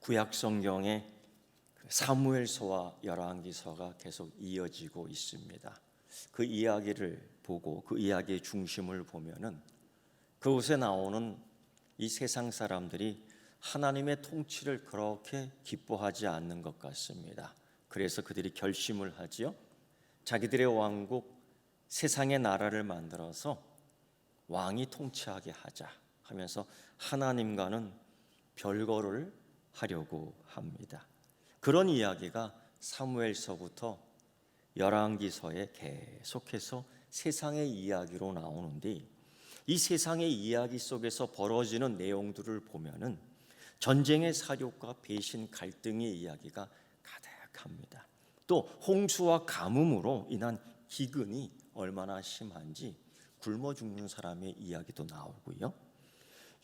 구약 성경에 사무엘서와 열왕기서가 계속 이어지고 있습니다. 그 이야기를 보고 그 이야기의 중심을 보면은 그곳에 나오는 이 세상 사람들이 하나님의 통치를 그렇게 기뻐하지 않는 것 같습니다. 그래서 그들이 결심을 하지요. 자기들의 왕국, 세상의 나라를 만들어서 왕이 통치하게 하자 하면서 하나님과는 별거를 하려고 합니다. 그런 이야기가 사무엘서부터 열왕기서에 계속해서 세상의 이야기로 나오는데, 이 세상의 이야기 속에서 벌어지는 내용들을 보면은 전쟁의 사욕과 배신, 갈등의 이야기가 가득합니다. 또 홍수와 가뭄으로 인한 기근이 얼마나 심한지 굶어 죽는 사람의 이야기도 나오고요.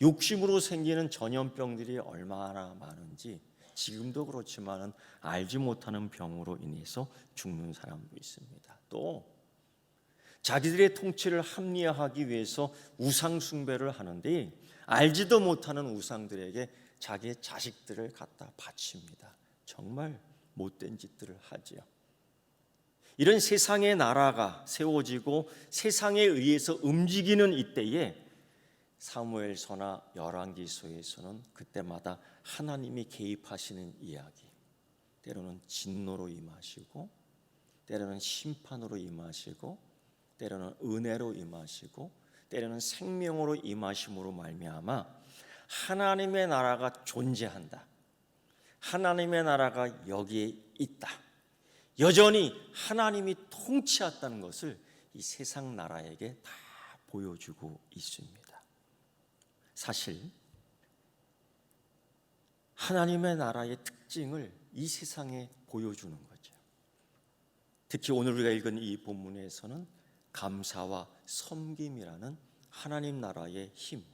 욕심으로 생기는 전염병들이 얼마나 많은지 지금도 그렇지만은 알지 못하는 병으로 인해서 죽는 사람도 있습니다. 또 자기들의 통치를 합리화하기 위해서 우상 숭배를 하는데 알지도 못하는 우상들에게 자기의 자식들을 갖다 바칩니다. 정말 못된 짓들을 하지요. 이런 세상의 나라가 세워지고 세상에 의해서 움직이는 이때에 사무엘서나 열왕기서에서는 그때마다 하나님이 개입하시는 이야기, 때로는 진노로 임하시고 때로는 심판으로 임하시고 때로는 은혜로 임하시고 때로는 생명으로 임하심으로 말미암아 하나님의 나라가 존재한다, 하나님의 나라가 여기에 있다, 여전히 하나님이 통치했다는 것을 이 세상 나라에게 다 보여주고 있습니다. 사실 하나님의 나라의 특징을 이 세상에 보여주는 거죠. 특히 오늘 우리가 읽은 이 본문에서는 감사와 섬김이라는 하나님 나라의 힘,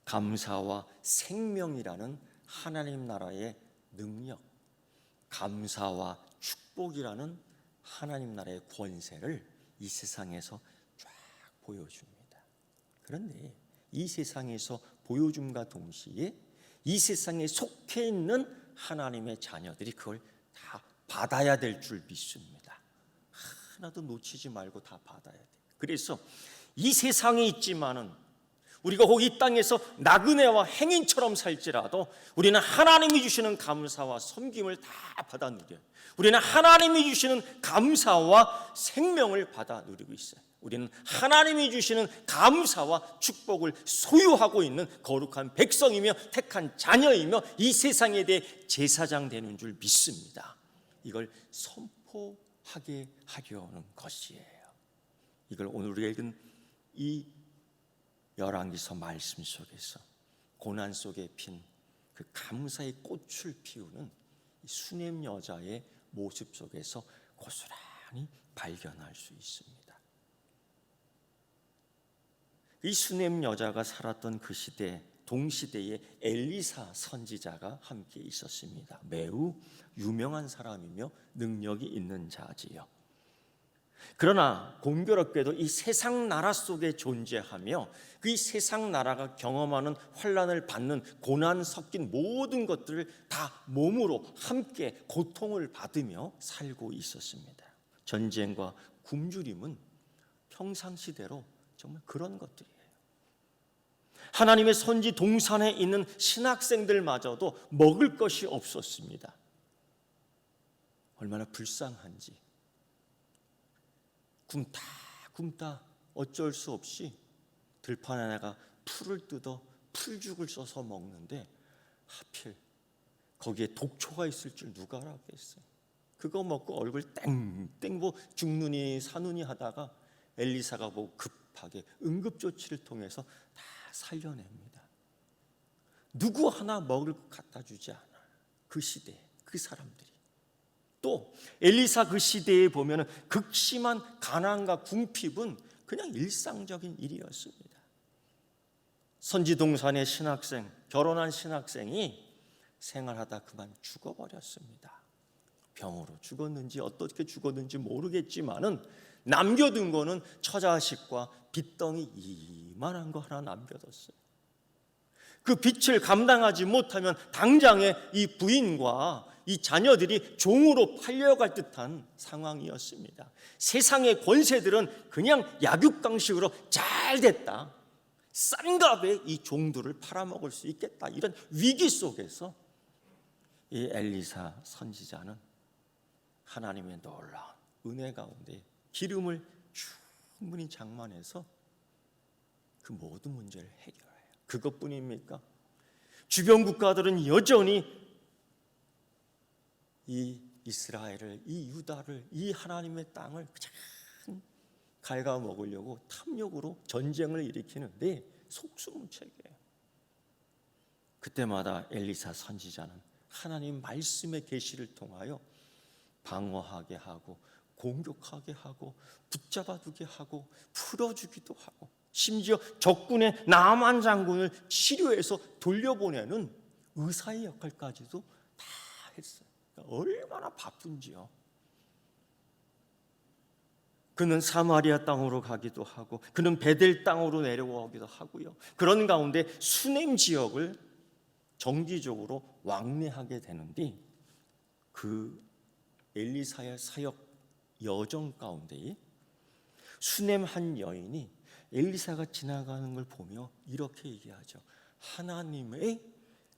감사와 생명이라는 하나님 나라의 능력, 감사와 축복이라는 하나님 나라의 권세를 이 세상에서 쫙 보여줍니다. 그런데 이 세상에서 보여줌과 동시에 이 세상에 속해 있는 하나님의 자녀들이 그걸 다 받아야 될 줄 믿습니다. 하나도 놓치지 말고 다 받아야 돼요. 그래서 이 세상에 있지만은 우리가 혹 이 땅에서 나그네와 행인처럼 살지라도 우리는 하나님이 주시는 감사와 섬김을 다 받아 누려요. 우리는 하나님이 주시는 감사와 생명을 받아 누리고 있어요. 우리는 하나님이 주시는 감사와 축복을 소유하고 있는 거룩한 백성이며 택한 자녀이며 이 세상에 대해 제사장 되는 줄 믿습니다. 이걸 선포하게 하려는 것이에요. 이걸 오늘 우리가 읽은 이 열왕기서 말씀 속에서 고난 속에 핀 그 감사의 꽃을 피우는 수넴 여자의 모습 속에서 고스란히 발견할 수 있습니다. 이 수넴 여자가 살았던 그 시대, 동시대에 엘리사 선지자가 함께 있었습니다. 매우 유명한 사람이며 능력이 있는 자지요. 그러나 공교롭게도 이 세상 나라 속에 존재하며 그 세상 나라가 경험하는 환난을 받는 고난 섞인 모든 것들을 다 몸으로 함께 고통을 받으며 살고 있었습니다. 전쟁과 굶주림은 평상시대로 정말 그런 것들이에요. 하나님의 선지 동산에 있는 신학생들마저도 먹을 것이 없었습니다. 얼마나 불쌍한지. 굶다 어쩔 수 없이 들판 하나가 풀을 뜯어 풀죽을 써서 먹는데 하필 거기에 독초가 있을 줄 누가 알았겠어요. 그거 먹고 얼굴 땡땡 뭐 죽느니 사느니 하다가 엘리사가 보고 급하게 응급조치를 통해서 다 살려냅니다. 누구 하나 먹을 것 갖다 주지 않아. 그 시대에 그 사람들이. 또 엘리사 그 시대에 보면 극심한 가난과 궁핍은 그냥 일상적인 일이었습니다. 선지동산의 신학생, 결혼한 신학생이 생활하다 그만 죽어버렸습니다. 병으로 죽었는지 어떻게 죽었는지 모르겠지만은 남겨둔 거는 처자식과 빚덩이 이만한 거 하나 남겨뒀어요. 그 빚을 감당하지 못하면 당장에 이 부인과 이 자녀들이 종으로 팔려갈 듯한 상황이었습니다. 세상의 권세들은 그냥 약육강식으로 잘 됐다, 싼 값에 이 종들을 팔아먹을 수 있겠다, 이런 위기 속에서 이 엘리사 선지자는 하나님의 놀라운 은혜 가운데 기름을 충분히 장만해서 그 모든 문제를 해결해요. 그것뿐입니까? 주변 국가들은 여전히 이 이스라엘을, 이 유다를, 이 하나님의 땅을 그냥 갉아먹으려고 탐욕으로 전쟁을 일으키는데 속수무책이에요. 그때마다 엘리사 선지자는 하나님 말씀의 계시를 통하여 방어하게 하고 공격하게 하고 붙잡아두게 하고 풀어주기도 하고 심지어 적군의 나만 장군을 치료해서 돌려보내는 의사의 역할까지도 다 했어요. 그러니까 얼마나 바쁜지요. 그는 사마리아 땅으로 가기도 하고 그는 베델 땅으로 내려오기도 하고요. 그런 가운데 수넴 지역을 정기적으로 왕래하게 되는데 그 엘리사의 사역 여정 가운데 수넴 한 여인이 엘리사가 지나가는 걸 보며 이렇게 얘기하죠. 하나님의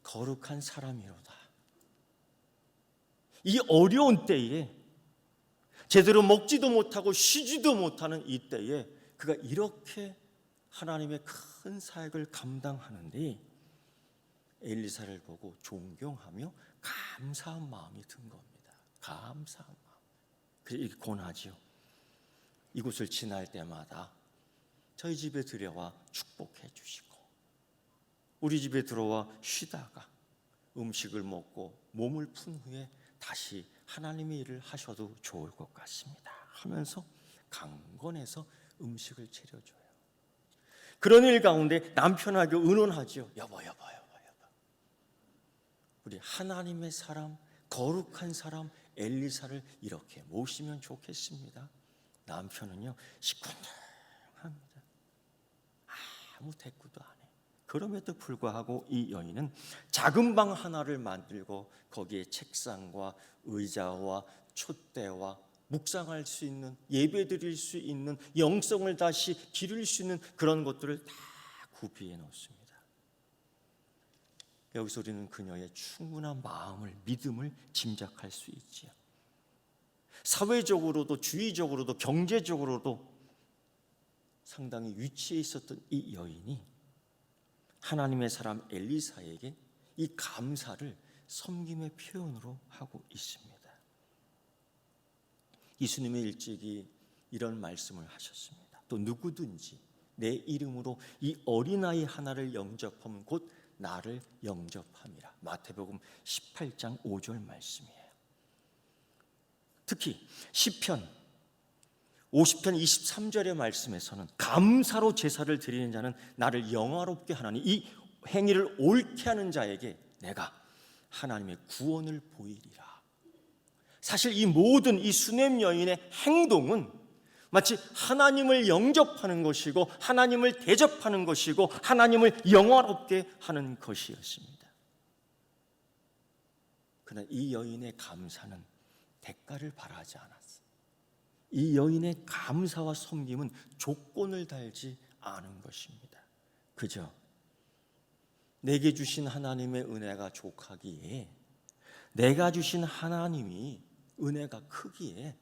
거룩한 사람이로다. 이 어려운 때에 제대로 먹지도 못하고 쉬지도 못하는 이 때에 그가 이렇게 하나님의 큰 사역을 감당하는데 엘리사를 보고 존경하며 감사한 마음이 든 겁니다. 감사한 마음. 그래서 이렇게 권하지요. 이곳을 지날 때마다 저희 집에 들여와 축복해 주시고 우리 집에 들어와 쉬다가 음식을 먹고 몸을 푼 후에 다시 하나님의 일을 하셔도 좋을 것 같습니다 하면서 강권해서 음식을 차려줘요. 그런 일 가운데 남편에게 의논하죠. 여보 우리 하나님의 사람, 거룩한 사람 엘리사를 이렇게 모시면 좋겠습니다. 남편은요 시큰둥합니다. 아무 대꾸도 안 해. 그럼에도 불구하고 이 여인은 작은 방 하나를 만들고 거기에 책상과 의자와 촛대와 묵상할 수 있는, 예배드릴 수 있는, 영성을 다시 기를 수 있는 그런 것들을 다 구비해 놓습니다. 여기서 우리는 그녀의 충분한 마음을, 믿음을 짐작할 수 있지요. 사회적으로도 주의적으로도 경제적으로도 상당히 위치에 있었던 이 여인이 하나님의 사람 엘리사에게 이 감사를 섬김의 표현으로 하고 있습니다. 예수님의 일찍이 이런 말씀을 하셨습니다. 또 누구든지 내 이름으로 이 어린아이 하나를 영접하면 곧 나를 영접함이라. 마태복음 18장 5절 말씀이에요. 특히 시편 50편 23절의 말씀에서는 감사로 제사를 드리는 자는 나를 영화롭게 하나니 이 행위를 옳게 하는 자에게 내가 하나님의 구원을 보이리라. 사실 이 모든 이 수넴 여인의 행동은 마치 하나님을 영접하는 것이고 하나님을 대접하는 것이고 하나님을 영화롭게 하는 것이었습니다. 그러나 이 여인의 감사는 대가를 바라지 않았어요. 이 여인의 감사와 섬김은 조건을 달지 않은 것입니다. 그저 내게 주신 하나님의 은혜가 족하기에, 내가 주신 하나님이 은혜가 크기에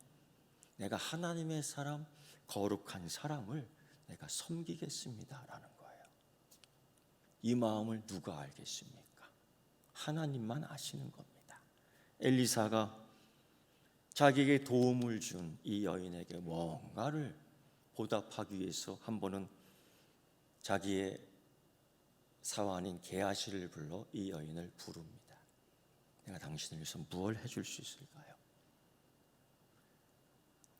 내가 하나님의 사람, 거룩한 사람을 내가 섬기겠습니다 라는 거예요. 이 마음을 누가 알겠습니까? 하나님만 아시는 겁니다. 엘리사가 자기에게 도움을 준 이 여인에게 뭔가를 보답하기 위해서 한 번은 자기의 사환인 게하시를 불러 이 여인을 부릅니다. 내가 당신을 위해서 무엇을 해줄 수 있을까요?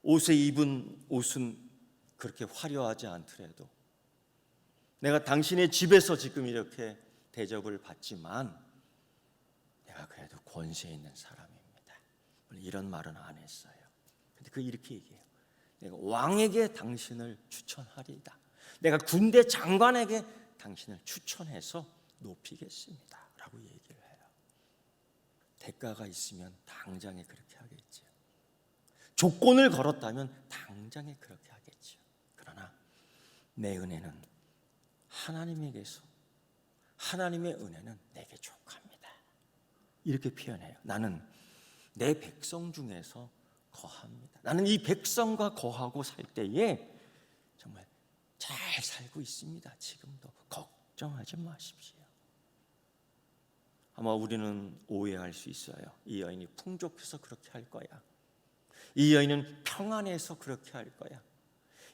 옷에 입은 옷은 그렇게 화려하지 않더라도 내가 당신의 집에서 지금 이렇게 대접을 받지만 내가 그래도 권세 있는 사람입니다. 이런 말은 안 했어요. 근데 그 이렇게 얘기해요. 내가 왕에게 당신을 추천하리이다. 내가 군대 장관에게 당신을 추천해서 높이겠습니다 라고 얘기를 해요. 대가가 있으면 당장에 그렇게 하겠죠. 조건을 걸었다면 당장에 그렇게 하겠죠. 그러나 내 은혜는 하나님에게서, 하나님의 은혜는 내게 족합니다. 이렇게 표현해요. 나는 내 백성 중에서 거합니다. 나는 이 백성과 거하고 살 때에 정말 잘 살고 있습니다. 지금도 걱정하지 마십시오. 아마 우리는 오해할 수 있어요. 이 여인이 풍족해서 그렇게 할 거야. 이 여인은 평안해서 그렇게 할 거야.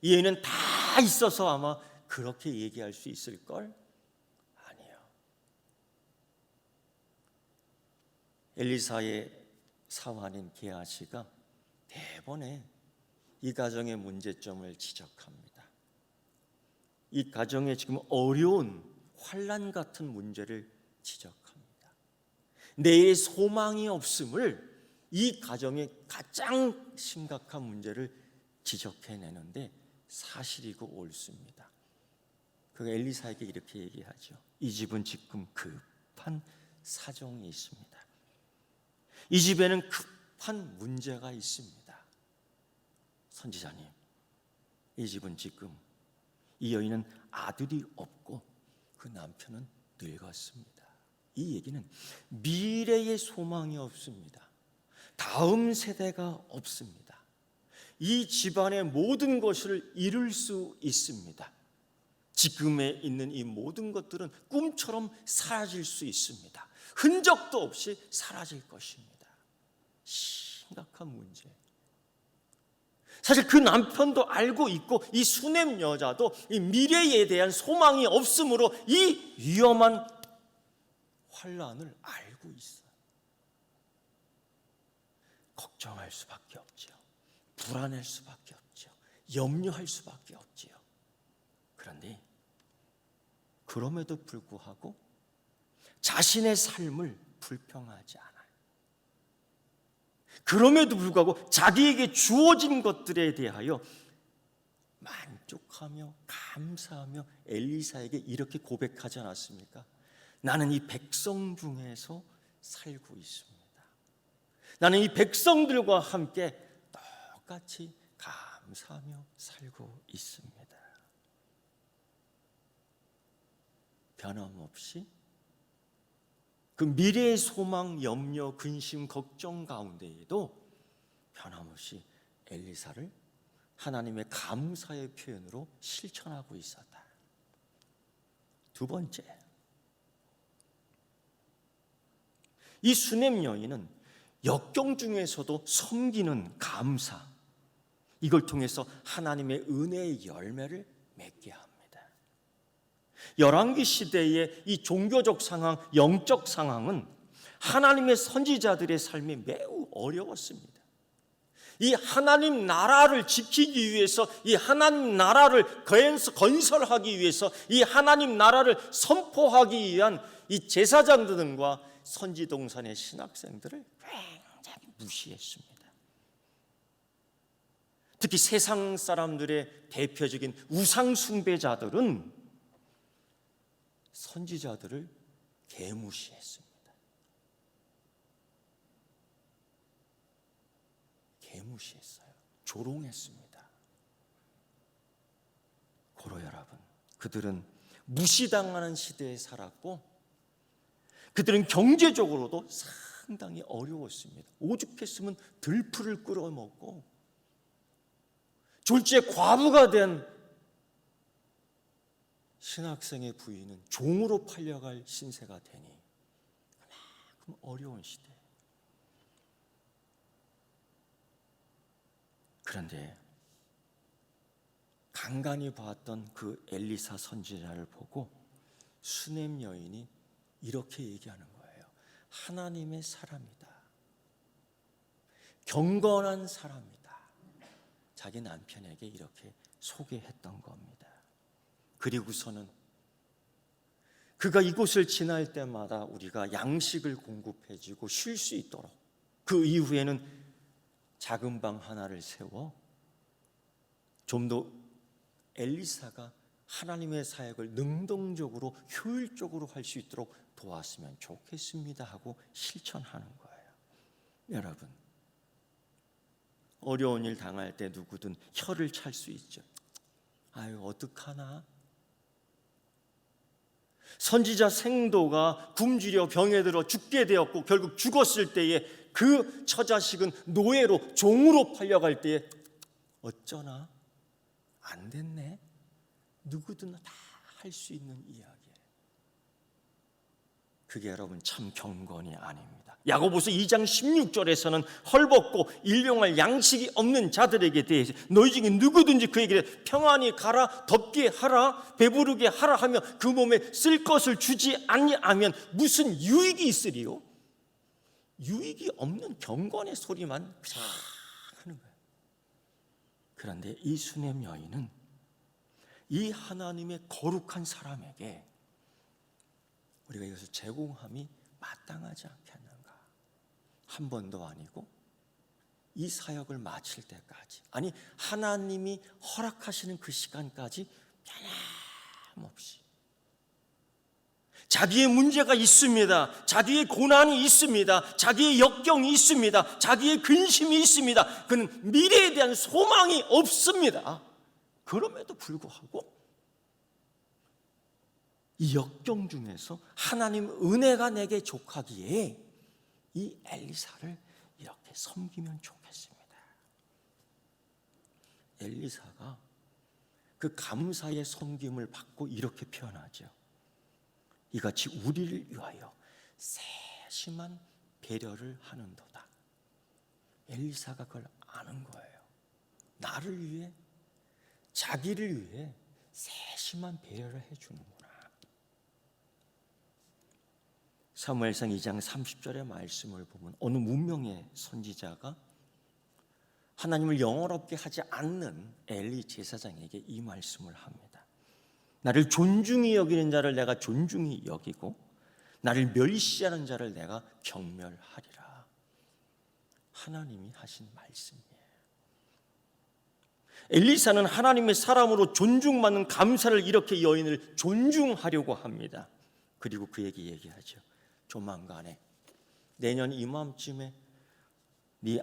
이 여인은 다 있어서 아마 그렇게 얘기할 수 있을걸? 아니요. 엘리사의 사환인 게하시가 대번에 이 가정의 문제점을 지적합니다. 이 가정의 지금 어려운 환난 같은 문제를 지적합니다. 내일 소망이 없음을, 이 가정의 가장 심각한 문제를 지적해내는데 사실이고 옳습니다. 그가 엘리사에게 이렇게 얘기하죠. 이 집은 지금 급한 사정이 있습니다. 이 집에는 급한 문제가 있습니다. 선지자님, 이 집은 지금, 이 여인은 아들이 없고 그 남편은 늙었습니다. 이 얘기는 미래의 소망이 없습니다. 다음 세대가 없습니다. 이 집안의 모든 것을 잃을 수 있습니다. 지금에 있는 이 모든 것들은 꿈처럼 사라질 수 있습니다. 흔적도 없이 사라질 것입니다. 심각한 문제. 사실 그 남편도 알고 있고 이 수냄 여자도 이 미래에 대한 소망이 없으므로 이 위험한 환란을 알고 있어요. 걱정할 수밖에 없죠. 불안할 수밖에 없죠. 염려할 수밖에 없죠. 그런데 그럼에도 불구하고 자신의 삶을 불평하지 않아요. 그럼에도 불구하고 자기에게 주어진 것들에 대하여 만족하며 감사하며 엘리사에게 이렇게 고백하지 않았습니까? 나는 이 백성 중에서 살고 있습니다. 나는 이 백성들과 함께 똑같이 감사하며 살고 있습니다. 변함없이 그 미래의 소망, 염려, 근심, 걱정 가운데에도 변함없이 엘리사를 하나님의 감사의 표현으로 실천하고 있었다. 두 번째, 이 수냄 여인은 역경 중에서도 섬기는 감사, 이걸 통해서 하나님의 은혜의 열매를 맺게 합니다. 열왕기 시대의 이 종교적 상황, 영적 상황은 하나님의 선지자들의 삶이 매우 어려웠습니다. 이 하나님 나라를 지키기 위해서, 이 하나님 나라를 건설하기 위해서, 이 하나님 나라를 선포하기 위한 이 제사장들과 선지동산의 신학생들을 굉장히 무시했습니다. 특히 세상 사람들의 대표적인 우상 숭배자들은 선지자들을 개무시했습니다. 개무시했어요. 조롱했습니다. 고로 여러분, 그들은 무시당하는 시대에 살았고 그들은 경제적으로도 상당히 어려웠습니다. 오죽했으면 들풀을 끌어먹고 졸지에 과부가 된 신학생의 부인은 종으로 팔려갈 신세가 되니 그만큼 어려운 시대. 그런데 간간히 봤던 그 엘리사 선지자를 보고 수냄 여인이 이렇게 얘기하는 거예요. 하나님의 사람이다. 경건한 사람이다. 자기 남편에게 이렇게 소개했던 겁니다. 그리고서는 그가 이곳을 지날 때마다 우리가 양식을 공급해주고 쉴 수 있도록, 그 이후에는 작은 방 하나를 세워 좀 더 엘리사가 하나님의 사역을 능동적으로 효율적으로 할 수 있도록 도왔으면 좋겠습니다 하고 실천하는 거예요. 여러분, 어려운 일 당할 때 누구든 혀를 찰 수 있죠. 아유, 어떡하나? 선지자 생도가 굶주려 병에 들어 죽게 되었고 결국 죽었을 때에 그 처자식은 노예로 종으로 팔려갈 때에 어쩌나? 안 됐네. 누구든 다 할 수 있는 이야기예요. 그게 여러분 참 경건이 아닙니다. 야고보서 2장 16절에서는 헐벗고 일용할 양식이 없는 자들에게 대해서 너희 중에 누구든지 그에게 평안히 가라, 덥게 하라, 배부르게 하라 하며 그 몸에 쓸 것을 주지 아니하면 무슨 유익이 있으리요? 유익이 없는 경건의 소리만 그냥 하는 거예요. 그런데 이 수냄 여인은 이 하나님의 거룩한 사람에게 우리가 이것을 제공함이 마땅하지 않겠는가? 한 번도 아니고 이 사역을 마칠 때까지, 아니 하나님이 허락하시는 그 시간까지 변함없이 자기의 문제가 있습니다. 자기의 고난이 있습니다. 자기의 역경이 있습니다. 자기의 근심이 있습니다. 그는 미래에 대한 소망이 없습니다. 그럼에도 불구하고 이 역경 중에서 하나님 은혜가 내게 족하기에 이 엘리사를 이렇게 섬기면 좋겠습니다. 엘리사가 그 감사의 섬김을 받고 이렇게 표현하죠. 이같이 우리를 위하여 세심한 배려를 하는도다. 엘리사가 그걸 아는 거예요. 나를 위해, 자기를 위해 세심한 배려를 해주는구나. 사무엘상 2장 30절의 말씀을 보면 어느 문명의 선지자가 하나님을 영어롭게 하지 않는 엘리 제사장에게 이 말씀을 합니다. 나를 존중히 여기는 자를 내가 존중히 여기고 나를 멸시하는 자를 내가 경멸하리라. 하나님이 하신 말씀이에요. 엘리사는 하나님의 사람으로 존중받는 감사를 이렇게 여인을 존중하려고 합니다. 그리고 그에게 얘기하죠. 조만간에 내년 이맘쯤에 네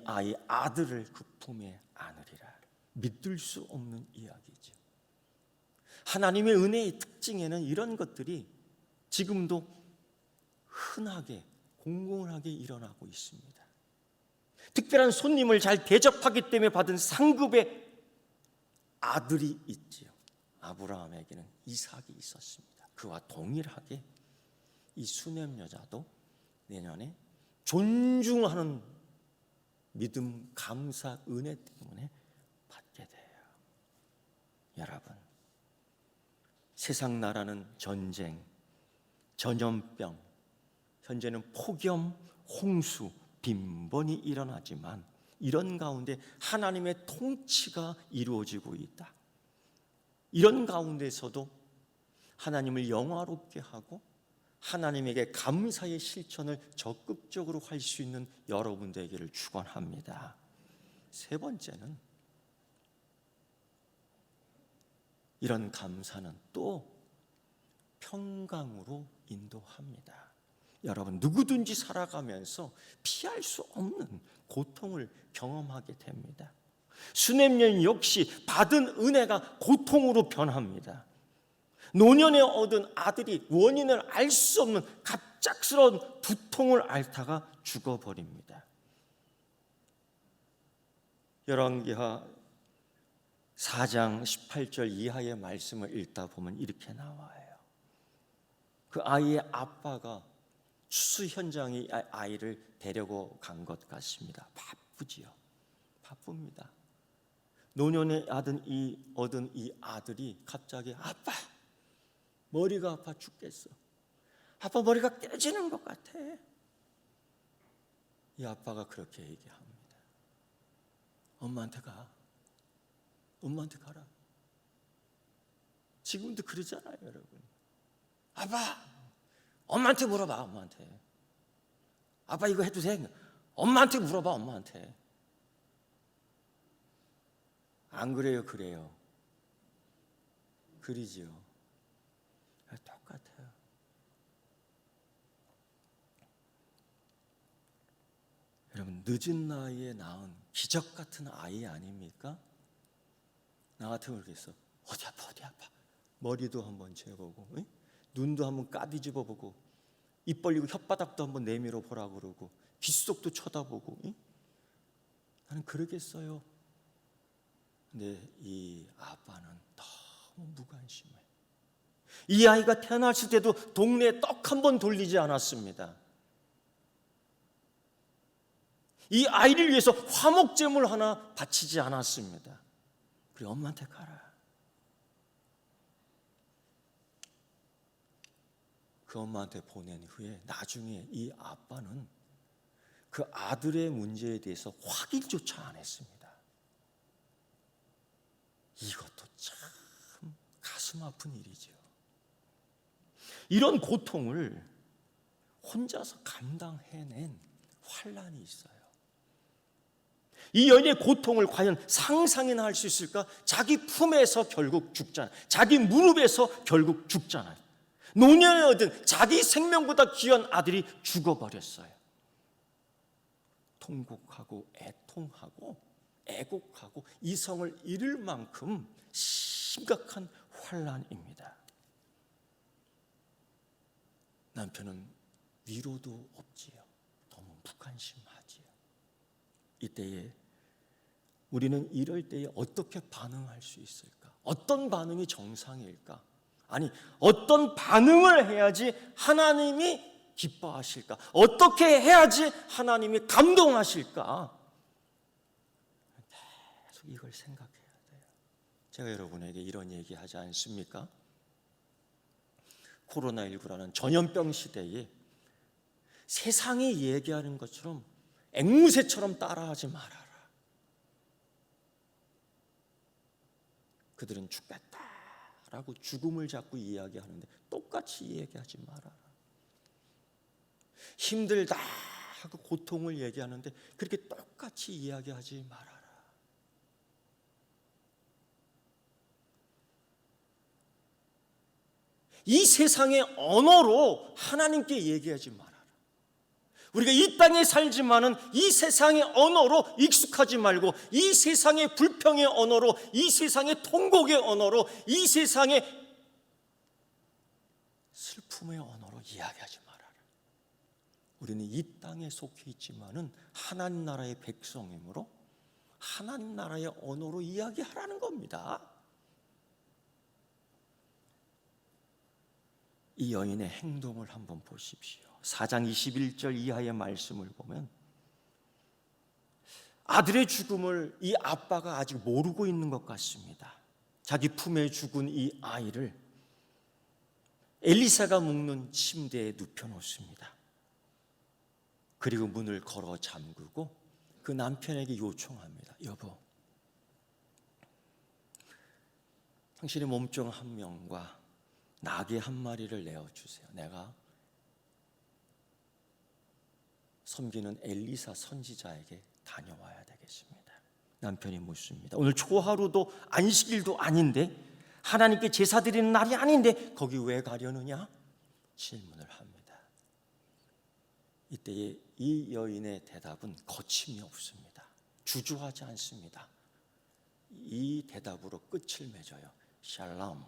아들을 그 품에 안으리라. 믿을 수 없는 이야기죠. 하나님의 은혜의 특징에는 이런 것들이 지금도 흔하게 공공하게 일어나고 있습니다. 특별한 손님을 잘 대접하기 때문에 받은 상급의 아들이 있지요. 아브라함에게는 이삭이 있었습니다. 그와 동일하게 이 수냄 여자도 내년에 존중하는 믿음, 감사, 은혜 때문에 받게 돼요. 여러분, 세상 나라는 전쟁, 전염병, 현재는 폭염, 홍수, 빈번히 일어나지만 이런 가운데 하나님의 통치가 이루어지고 있다. 이런 가운데서도 하나님을 영화롭게 하고 하나님에게 감사의 실천을 적극적으로 할 수 있는 여러분 되기를 축원합니다. 세 번째는 이런 감사는 또 평강으로 인도합니다. 여러분, 누구든지 살아가면서 피할 수 없는 고통을 경험하게 됩니다. 수냄 여인 역시 받은 은혜가 고통으로 변합니다. 노년에 얻은 아들이 원인을 알 수 없는 갑작스러운 두통을 앓다가 죽어버립니다. 열왕기하 4장 18절 이하의 말씀을 읽다 보면 이렇게 나와요. 그 아이의 아빠가 추수 현장에 아이를 데리고 간 것 같습니다. 바쁘지요. 바쁩니다. 노년에 얻은 이 아들이 갑자기 아빠, 머리가 아파 죽겠어. 아빠 머리가 깨지는 것 같아. 이 아빠가 그렇게 얘기합니다. 엄마한테 가. 엄마한테 가라. 지금도 그러잖아요, 여러분. 아빠, 엄마한테 물어봐, 엄마한테. 아빠 이거 해도 돼? 엄마한테 물어봐, 엄마한테. 안 그래요, 그래요. 그리지요. 똑같아요. 여러분, 늦은 나이에 낳은 기적 같은 아이 아닙니까? 나 같으면 그러겠어. 어디 아파, 어디 아파. 머리도 한번 재보고, 응? 눈도 한번 까뒤집어보고, 입 벌리고 혓바닥도 한번 내밀어 보라고 그러고, 귓속도 쳐다보고. 응? 나는 그러겠어요. 근데 이 아빠는 너무 무관심해. 이 아이가 태어났을 때도 동네에 떡 한 번 돌리지 않았습니다. 이 아이를 위해서 화목제물 하나 바치지 않았습니다. 그래, 엄마한테 가라. 그 엄마한테 보낸 후에 나중에 이 아빠는 그 아들의 문제에 대해서 확인조차 안 했습니다. 이것도 참 가슴 아픈 일이죠. 이런 고통을 혼자서 감당해낸 환난이 있어요. 이 여인의 고통을 과연 상상이나 할 수 있을까? 자기 품에서 결국 죽잖아요. 자기 무릎에서 결국 죽잖아요. 노년에 얻은 자기 생명보다 귀한 아들이 죽어버렸어요. 통곡하고 애통하고 애곡하고 이성을 잃을 만큼 심각한 환난입니다. 남편은 위로도 없지요. 너무 무관심하지요. 이때에 우리는 이럴 때에 어떻게 반응할 수 있을까? 어떤 반응이 정상일까? 아니, 어떤 반응을 해야지 하나님이 기뻐하실까? 어떻게 해야지 하나님이 감동하실까? 계속 이걸 생각해야 돼요. 제가 여러분에게 이런 얘기 하지 않습니까? 코로나19라는 전염병 시대에 세상이 얘기하는 것처럼 앵무새처럼 따라하지 말아라. 그들은 죽겠다라고 죽음을 자꾸 이야기하는데 똑같이 이야기하지 말아라. 힘들다 하고 고통을 얘기하는데 그렇게 똑같이 이야기하지 말아라. 이 세상의 언어로 하나님께 얘기하지 말아라. 우리가 이 땅에 살지만은 이 세상의 언어로 익숙하지 말고 이 세상의 불평의 언어로, 이 세상의 통곡의 언어로, 이 세상의 슬픔의 언어로 이야기하지 말아라. 우리는 이 땅에 속해 있지만은 하나님 나라의 백성이므로 하나님 나라의 언어로 이야기하라는 겁니다. 이 여인의 행동을 한번 보십시오. 4장 21절 이하의 말씀을 보면 아들의 죽음을 이 아빠가 아직 모르고 있는 것 같습니다. 자기 품에 죽은 이 아이를 엘리사가 묵는 침대에 눕혀놓습니다. 그리고 문을 걸어 잠그고 그 남편에게 요청합니다. 여보, 당신의 몸종 한 명과 나귀 한 마리를 내어주세요. 내가 섬기는 엘리사 선지자에게 다녀와야 되겠습니다. 남편이 묻습니다. 오늘 초하루도 안식일도 아닌데, 하나님께 제사 드리는 날이 아닌데 거기 왜 가려느냐? 질문을 합니다. 이때에 이 여인의 대답은 거침이 없습니다. 주저하지 않습니다. 이 대답으로 끝을 맺어요. 샬롬.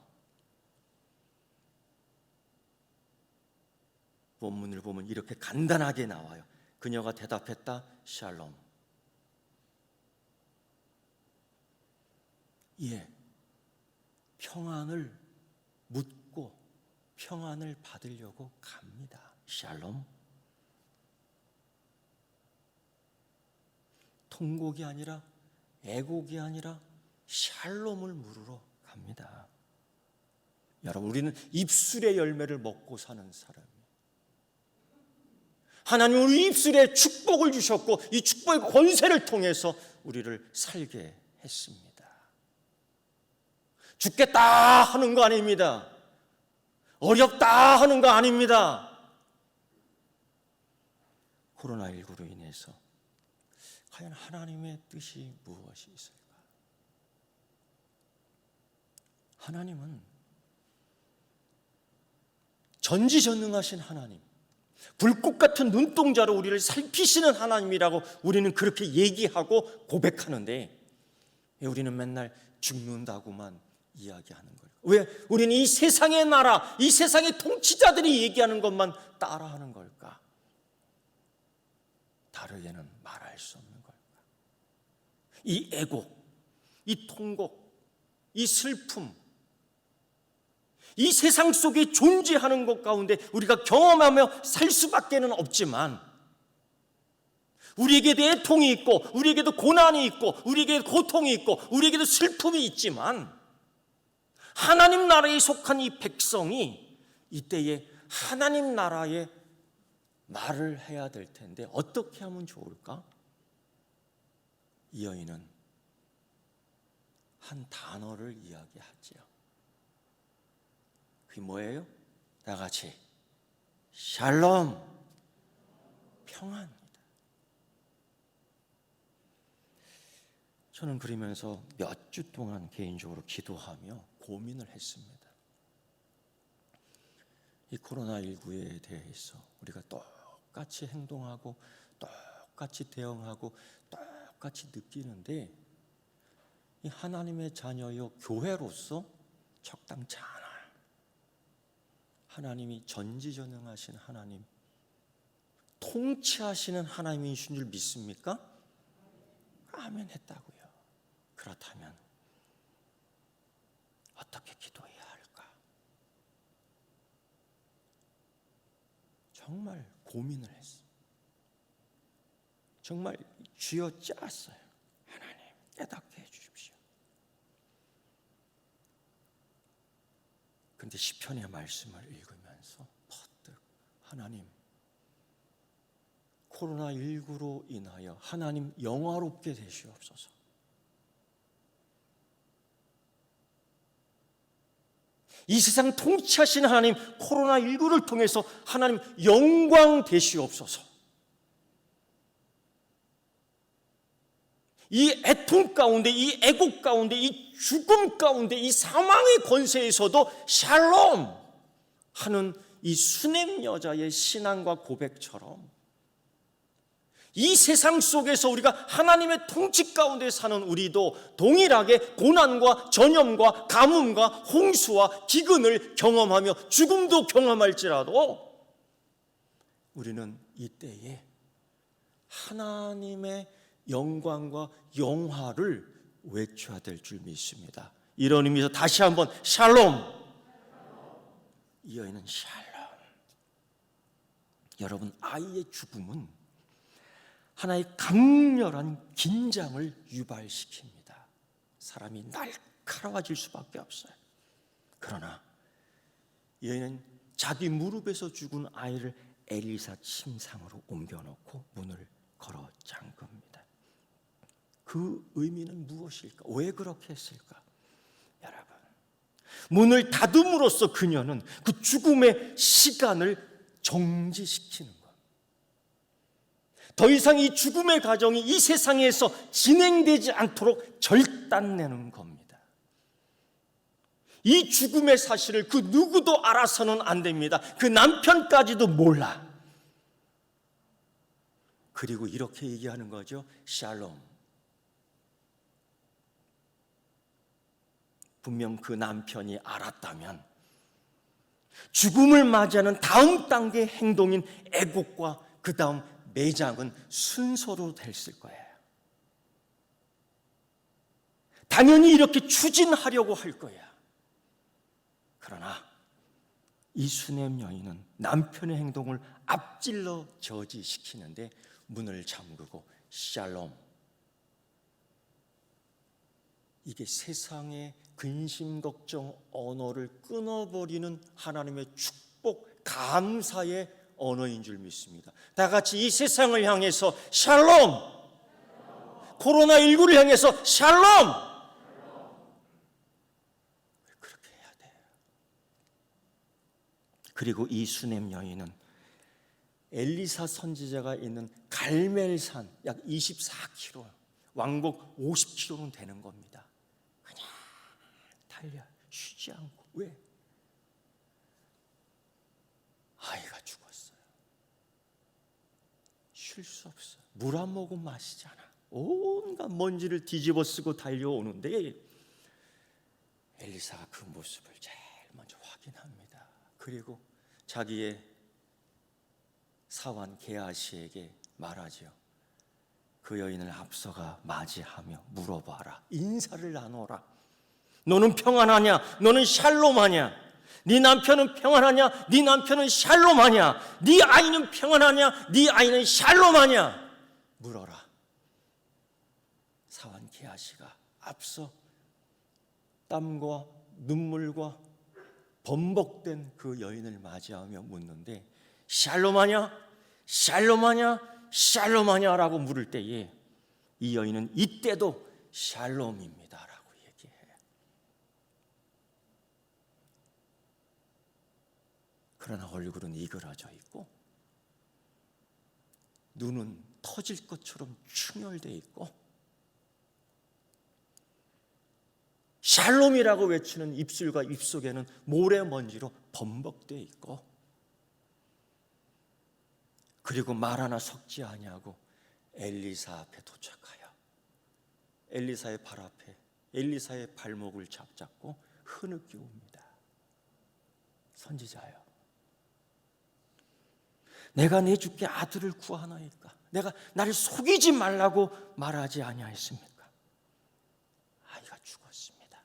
본문을 보면 이렇게 간단하게 나와요. 그녀가 대답했다. 샬롬. 예, 평안을 묻고 평안을 받으려고 갑니다. 샬롬. 통곡이 아니라 애곡이 아니라 샬롬을 물으러 갑니다. 여러분, 우리는 입술의 열매를 먹고 사는 사람이에요. 하나님은 우리 입술에 축복을 주셨고 이 축복의 권세를 통해서 우리를 살게 했습니다. 죽겠다 하는 거 아닙니다. 어렵다 하는 거 아닙니다. 코로나19로 인해서 과연 하나님의 뜻이 무엇이 있을까? 하나님은 전지전능하신 하나님, 불꽃 같은 눈동자로 우리를 살피시는 하나님이라고 우리는 그렇게 얘기하고 고백하는데 왜 우리는 맨날 죽는다고만 이야기하는 걸까? 왜 우리는 이 세상의 나라, 이 세상의 통치자들이 얘기하는 것만 따라하는 걸까? 다르게는 말할 수 없는 걸까? 이 애곡, 이 통곡, 이 슬픔, 이 세상 속에 존재하는 것 가운데 우리가 경험하며 살 수밖에는 없지만 우리에게도 애통이 있고 우리에게도 고난이 있고 우리에게도 고통이 있고 우리에게도 슬픔이 있지만 하나님 나라에 속한 이 백성이 이때에 하나님 나라의 말을 해야 될 텐데 어떻게 하면 좋을까? 이 여인은 한 단어를 이야기하지요. 그게 뭐예요? 다 같이 샬롬, 평안입니다. 저는 그러면서 몇 주 동안 개인적으로 기도하며 고민을 했습니다. 이 코로나19에 대해서 우리가 똑같이 행동하고 똑같이 대응하고 똑같이 느끼는데 이 하나님의 자녀여 교회로서 적당치 않아요. 하나님이 전지전능하신 하나님, 통치하시는 하나님이신 줄 믿습니까? 아멘 했다고요. 그렇다면 어떻게 기도해야 할까? 정말 고민을 했어요. 정말 쥐어짰어요. 하나님 깨닫게 해주십시오. 그런데 시편의 말씀을 읽으면서 퍼뜩 하나님, 코로나19로 인하여 하나님 영화롭게 되시옵소서. 이 세상 통치하시는 하나님, 코로나19를 통해서 하나님 영광 되시옵소서. 이 애통 가운데, 이 애곡 가운데, 이 죽음 가운데, 이 사망의 권세에서도 샬롬 하는 이 수냄 여자의 신앙과 고백처럼 이 세상 속에서 우리가 하나님의 통치 가운데 사는 우리도 동일하게 고난과 전염과 가뭄과 홍수와 기근을 경험하며 죽음도 경험할지라도 우리는 이때에 하나님의 영광과 영화를 외쳐야 될 줄 믿습니다. 이런 의미에서 다시 한번 샬롬. 이 여인은 샬롬. 여러분, 아이의 죽음은 하나의 강렬한 긴장을 유발시킵니다. 사람이 날카로워질 수밖에 없어요. 그러나 이 여인은 자기 무릎에서 죽은 아이를 엘리사 침상으로 옮겨놓고 문을 걸어 잠깁니다. 그 의미는 무엇일까? 왜 그렇게 했을까? 여러분, 문을 닫음으로써 그녀는 그 죽음의 시간을 정지시키는 것. 더 이상 이 죽음의 과정이 이 세상에서 진행되지 않도록 절단내는 겁니다. 이 죽음의 사실을 그 누구도 알아서는 안 됩니다. 그 남편까지도 몰라. 그리고 이렇게 얘기하는 거죠. 샬롬. 분명 그 남편이 알았다면 죽음을 맞이하는 다음 단계 행동인 애곡과 그 다음 매장은 순서로 됐을 거예요. 당연히 이렇게 추진하려고 할 거야. 그러나 이 수냄 여인은 남편의 행동을 앞질러 저지시키는데 문을 잠그고 샬롬. 이게 세상의 근심, 걱정, 언어를 끊어버리는 하나님의 축복, 감사의 언어인 줄 믿습니다. 다 같이 이 세상을 향해서 샬롬! 코로나19를 향해서 샬롬! 그렇게 해야 돼요. 그리고 이 수냄 여인은 엘리사 선지자가 있는 갈멜산 약 24km, 왕복 50km는 되는 겁니다. 그냥 달려, 쉬지 않고. 왜? 쉴 수 없어. 물 한 모금 마시잖아. 온갖 먼지를 뒤집어 쓰고 달려오는데 엘리사가 그 모습을 제일 먼저 확인합니다. 그리고 자기의 사환 게하시에게 말하지요. 그 여인을 앞서가 맞이하며 물어봐라. 인사를 나눠라. 너는 평안하냐? 너는 샬롬하냐? 네 남편은 평안하냐? 네 남편은 샬롬하냐? 네 아이는 평안하냐? 네 아이는 샬롬하냐? 물어라. 사환 게하시가 앞서 땀과 눈물과 범벅된 그 여인을 맞이하며 묻는데 샬롬하냐? 샬롬하냐? 샬롬하냐라고 물을 때에 이 여인은 이때도 샬롬입니다라고 얘기해요. 그러나 얼굴은 이그러져 있고 눈은 터질 것처럼 충혈되어 있고 샬롬이라고 외치는 입술과 입속에는 모래먼지로 범벅되어 있고 그리고 말 하나 섞지 아니하고 엘리사 앞에 도착하여 엘리사의 발 앞에 엘리사의 발목을 잡고 흐느끼 옵니다. 선지자여, 내가 내 주께 아들을 구하나이까? 내가 나를 속이지 말라고 말하지 아니하였습니까? 아이가 죽었습니다.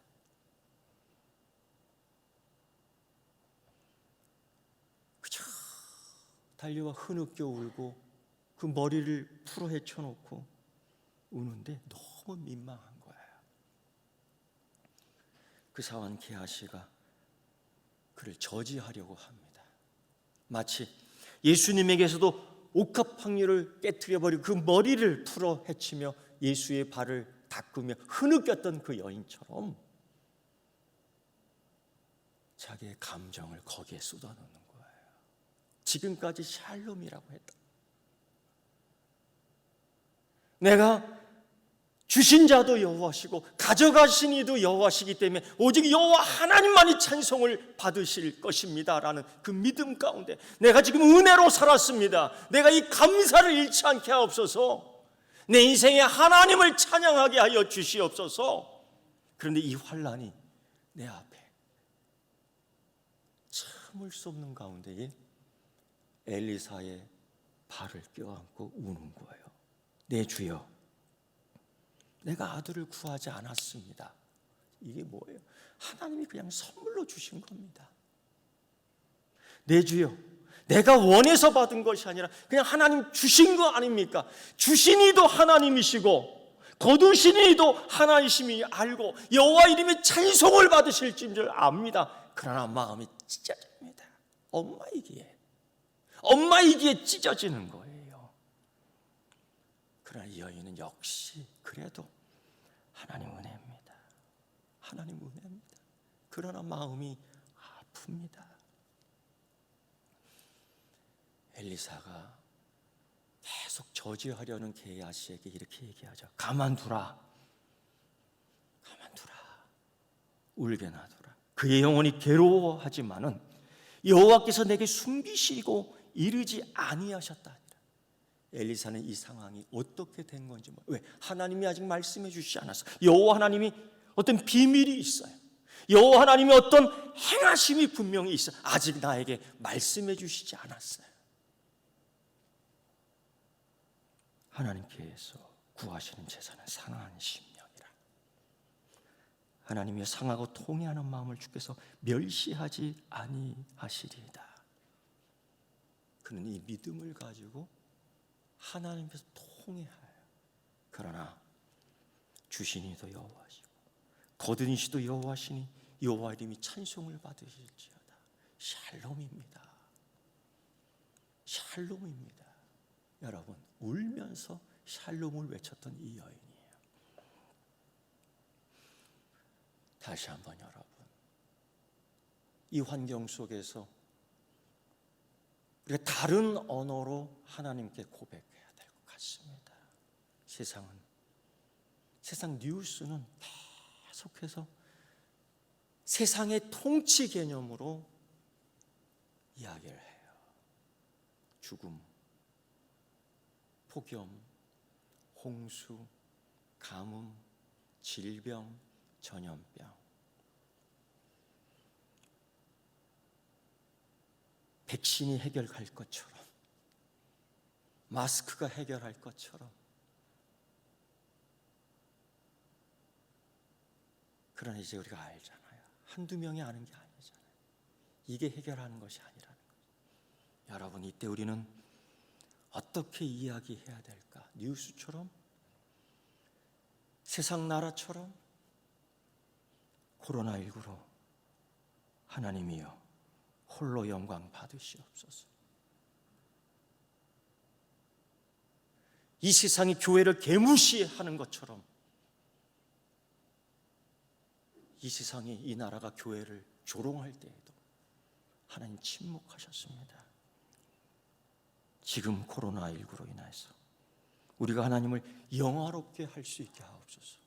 그저 달려와 흐느껴 울고 그 머리를 풀어 헤쳐놓고 우는데 너무 민망한 거예요. 그 사환 게하시가 그를 저지하려고 합니다. 마치 예수님에게서도 옥합향유를 깨트려버리고 그 머리를 풀어 헤치며 예수의 발을 닦으며 흐느꼈던 그 여인처럼 자기의 감정을 거기에 쏟아놓는 거예요. 지금까지 샬롬이라고 했다. 내가 주신 자도 여호와시고 가져가신 이도 여호와시기 때문에 오직 여호와 하나님만이 찬송을 받으실 것입니다라는 그 믿음 가운데 내가 지금 은혜로 살았습니다. 내가 이 감사를 잃지 않게 하옵소서. 내 인생에 하나님을 찬양하게 하여 주시옵소서. 그런데 이 환난이 내 앞에 참을 수 없는 가운데에 엘리사의 발을 껴안고 우는 거예요. 내 주여, 내가 아들을 구하지 않았습니다. 이게 뭐예요? 하나님이 그냥 선물로 주신 겁니다. 내 주여, 내가 원해서 받은 것이 아니라 그냥 하나님 주신 거 아닙니까? 주신 이도 하나님이시고 거두신 이도 하나이심이 알고 여호와 이름의 찬송을 받으실 줄 압니다. 그러나 마음이 찢어집니다. 엄마이기에 찢어지는 거예요. 그러나 이 여인은 역시 그래도 하나님 은혜입니다. 하나님 은혜입니다. 그러나 마음이 아픕니다. 엘리사가 계속 저지하려는 게하시에게 이렇게 얘기하죠. 가만두라. 울게 놔두라. 그의 영혼이 괴로워하지만은 여호와께서 내게 숨기시고 이르지 아니하셨다. 엘리사는 이 상황이 어떻게 된 건지 왜? 하나님이 아직 말씀해 주시지 않았어. 여호와 하나님이 어떤 비밀이 있어요. 여호와 하나님이 어떤 행하심이 분명히 있어. 아직 나에게 말씀해 주시지 않았어요. 하나님께서 구하시는 제사는 상한 심령이라. 하나님이 상하고 통회하는 마음을 주께서 멸시하지 아니하시리이다. 그는 이 믿음을 가지고 하나님께서 통회하여. 그러나 주신 이도 여호와시고 거둔 이시도 여호와시니 여호와 이름이 찬송을 받으실지어다. 샬롬입니다. 여러분, 울면서 샬롬을 외쳤던 이 여인이에요. 다시 한번 여러분, 이 환경 속에서 우리가 다른 언어로 하나님께 고백해야 될 것 같습니다. 세상 뉴스는 계속해서 세상의 통치 개념으로 이야기를 해요. 죽음, 폭염, 홍수, 가뭄, 질병, 전염병. 백신이 해결할 것처럼, 마스크가 해결할 것처럼. 그러나 이제 우리가 알잖아요. 한두 명이 아는 게 아니잖아요. 이게 해결하는 것이 아니라는 거죠. 여러분, 이때 우리는 어떻게 이야기해야 될까? 뉴스처럼? 세상 나라처럼? 코로나19로 하나님이여 홀로 영광 받으시옵소서. 이 세상이 교회를 개무시하는 것처럼 이 세상이, 이 나라가 교회를 조롱할 때에도 하나님 침묵하셨습니다. 지금 코로나19로 인해서 우리가 하나님을 영화롭게 할 수 있게 하옵소서.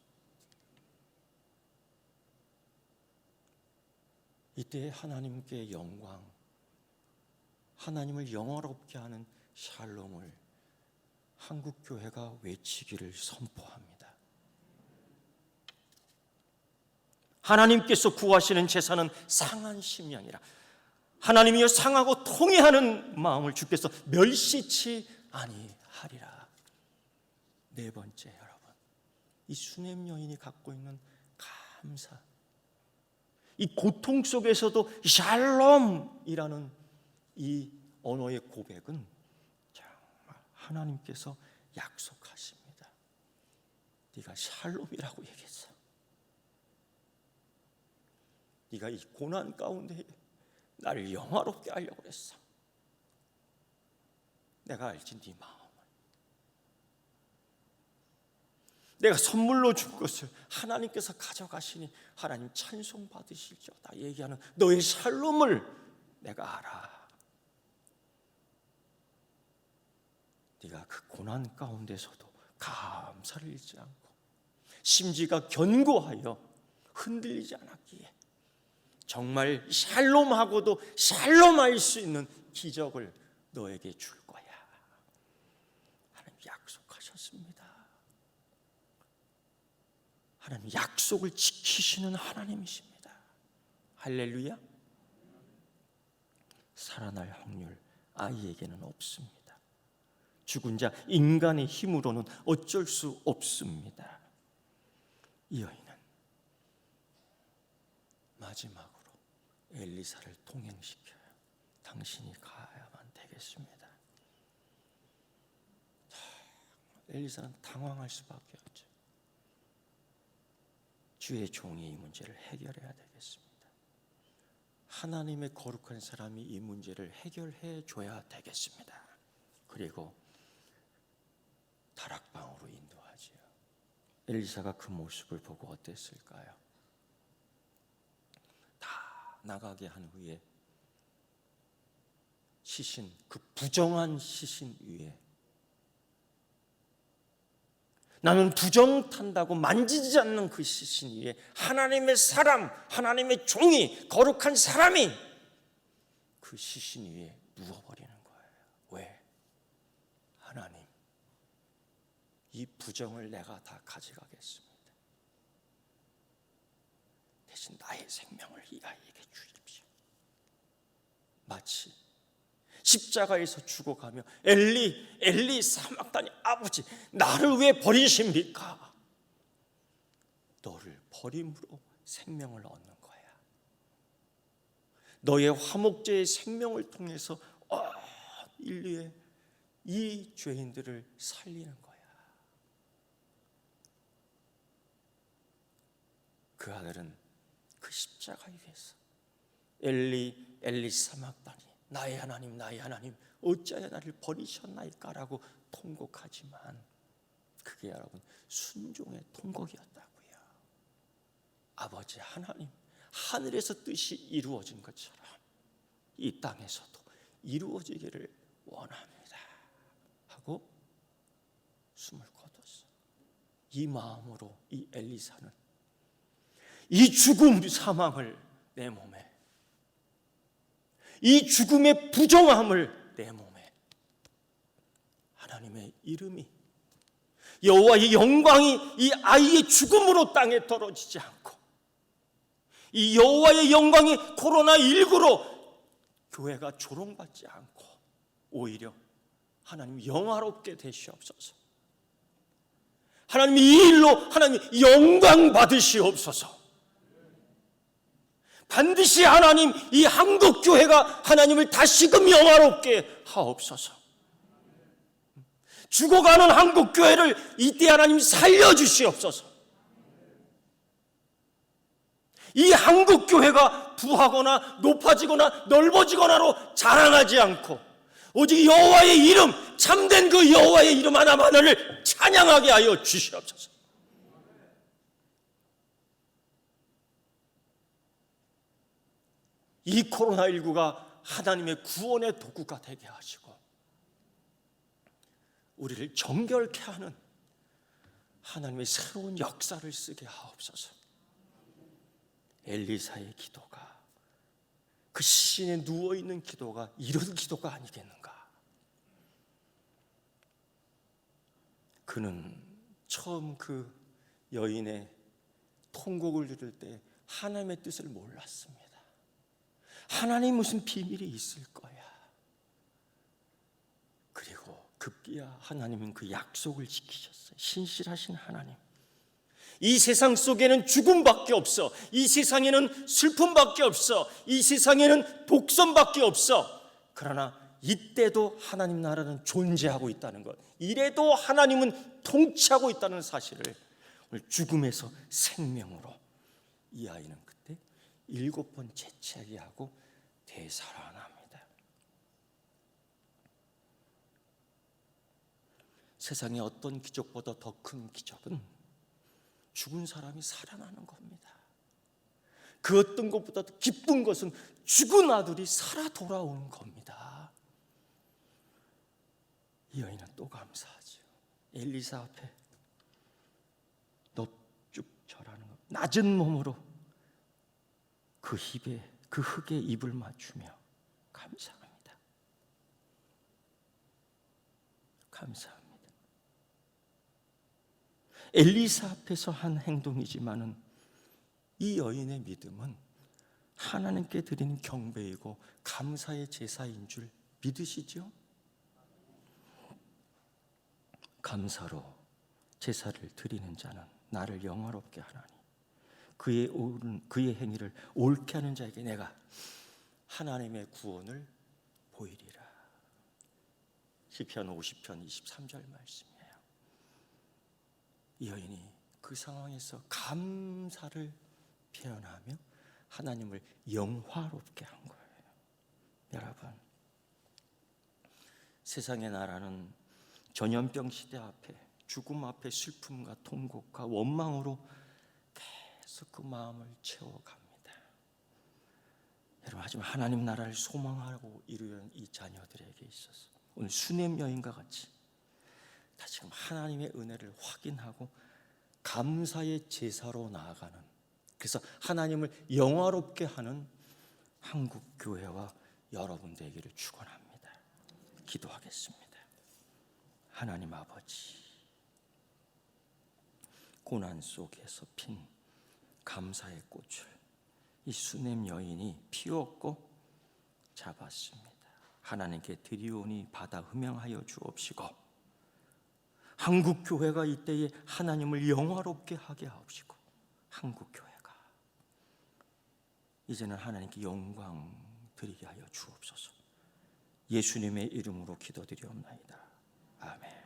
이때 하나님께 영광, 하나님을 영화롭게 하는 샬롬을 한국교회가 외치기를 선포합니다. 하나님께서 구하시는 제사는 상한 심령이라. 하나님이여 상하고 통회하는 마음을 주께서 멸시치 아니하리라. 네 번째, 여러분, 이 수냄 여인이 갖고 있는 감사, 이 고통 속에서도 샬롬이라는 이 언어의 고백은 정말 하나님께서 약속하십니다. 네가 샬롬이라고 얘기했어. 네가 이 고난 가운데 나를 영화롭게 하려고 했어. 내가 알지 네 마음을. 내가 선물로 준 것을 하나님께서 가져가시니 하나님 찬송 받으실지어다 얘기하는 너의 샬롬을 내가 알아. 네가 그 고난 가운데서도 감사를 잃지 않고 심지가 견고하여 흔들리지 않았기에 정말 샬롬하고도 샬롬할 수 있는 기적을 너에게 줄 거야. 하나님 약속하셨습니다. 하나님 약속을 지키시는 하나님이십니다. 할렐루야. 살아날 확률 아이에게는 없습니다. 죽은 자 인간의 힘으로는 어쩔 수 없습니다. 이 여인은 마지막으로 엘리사를 동행시켜요. 당신이 가야만 되겠습니다. 엘리사는 당황할 수밖에 없죠. 주의 종이 이 문제를 해결해야 되겠습니다. 하나님의 거룩한 사람이 이 문제를 해결해 줘야 되겠습니다. 그리고 다락방으로 인도하지요. 엘리사가 그 모습을 보고 어땠을까요? 다 나가게 한 후에 시신, 그 부정한 시신 위에 나는 부정탄다고 만지지 않는 그 시신 위에 하나님의 사람, 하나님의 종이, 거룩한 사람이 그 시신 위에 누워버리는 거예요. 왜? 하나님, 이 부정을 내가 다 가져가겠습니다. 대신 나의 생명을 이 아이에게 주십시오. 마치 십자가에서 죽어가며 엘리 사막다니 아버지 나를 왜 버리십니까? 너를 버림으로 생명을 얻는 거야. 너의 화목제의 생명을 통해서 인류의 이 죄인들을 살리는 거야. 그 아들은 그 십자가 위에서 엘리 사막다니 나의 하나님 어찌하여 나를 버리셨나이까라고 통곡하지만 그게 여러분 순종의 통곡이었다고요. 아버지 하나님, 하늘에서 뜻이 이루어진 것처럼 이 땅에서도 이루어지기를 원합니다 하고 숨을 거뒀어. 이 마음으로 이 엘리사는 이 죽음 사망을 내 몸에, 이 죽음의 부정함을 내 몸에 하나님의 이름이, 여호와의 영광이 이 아이의 죽음으로 땅에 떨어지지 않고, 이 여호와의 영광이 코로나19로 교회가 조롱받지 않고 오히려 하나님 영화롭게 되시옵소서. 하나님 이 일로 하나님 영광 받으시옵소서. 반드시 하나님 이 한국교회가 하나님을 다시금 영화롭게 하옵소서. 죽어가는 한국교회를 이때 하나님 살려주시옵소서. 이 한국교회가 부하거나 높아지거나 넓어지거나로 자랑하지 않고 오직 여호와의 이름, 참된 그 여호와의 이름 하나만을 찬양하게 하여 주시옵소서. 이 코로나19가 하나님의 구원의 도구가 되게 하시고 우리를 정결케 하는 하나님의 새로운 역사를 쓰게 하옵소서. 엘리사의 기도가, 그 시신에 누워있는 기도가 이런 기도가 아니겠는가. 그는 처음 그 여인의 통곡을 들을 때 하나님의 뜻을 몰랐습니다. 하나님 무슨 비밀이 있을 거야. 그리고 급기야 하나님은 그 약속을 지키셨어요. 신실하신 하나님. 이 세상 속에는 죽음밖에 없어. 이 세상에는 슬픔밖에 없어. 이 세상에는 독선밖에 없어. 그러나 이때도 하나님 나라는 존재하고 있다는 것, 이래도 하나님은 통치하고 있다는 사실을 오늘 죽음에서 생명으로 이 아이는 그때 7번 재채기 하고 되살아납니다. 세상에 어떤 기적보다 더 큰 기적은 죽은 사람이 살아나는 겁니다. 그 어떤 것보다 더 기쁜 것은 죽은 아들이 살아 돌아오는 겁니다. 이 여인은 또 감사하죠. 엘리사 앞에 넙죽 절하는 것, 낮은 몸으로 그 흙에 입을 맞추며 감사합니다. 감사합니다. 엘리사 앞에서 한 행동이지만은 이 여인의 믿음은 하나님께 드리는 경배이고 감사의 제사인 줄 믿으시죠? 감사로 제사를 드리는 자는 나를 영화롭게 하나니 그의 행위를 옳게 하는 자에게 내가 하나님의 구원을 보이리라. 시편 50편 23절 말씀이에요. 이 여인이 그 상황에서 감사를 표현하며 하나님을 영화롭게 한 거예요. 여러분, 세상의 나라는 전염병 시대 앞에, 죽음 앞에 슬픔과 통곡과 원망으로 계속 그 마음을 채워갑니다. 여러분, 하지만 하나님 나라를 소망하고 이루는 이 자녀들에게 있어서 오늘 수넴 여인과 같이 다시금 하나님의 은혜를 확인하고 감사의 제사로 나아가는, 그래서 하나님을 영화롭게 하는 한국 교회와 여러분 되기를 축원합니다. 기도하겠습니다. 하나님 아버지, 고난 속에서 핀 감사의 꽃을 이 수넴 여인이 피웠고 잡았습니다. 하나님께 드리오니 받아 흠양하여 주옵시고 한국 교회가 이때에 하나님을 영화롭게 하게 하옵시고 한국 교회가 이제는 하나님께 영광 드리게 하여 주옵소서. 예수님의 이름으로 기도드리옵나이다. 아멘.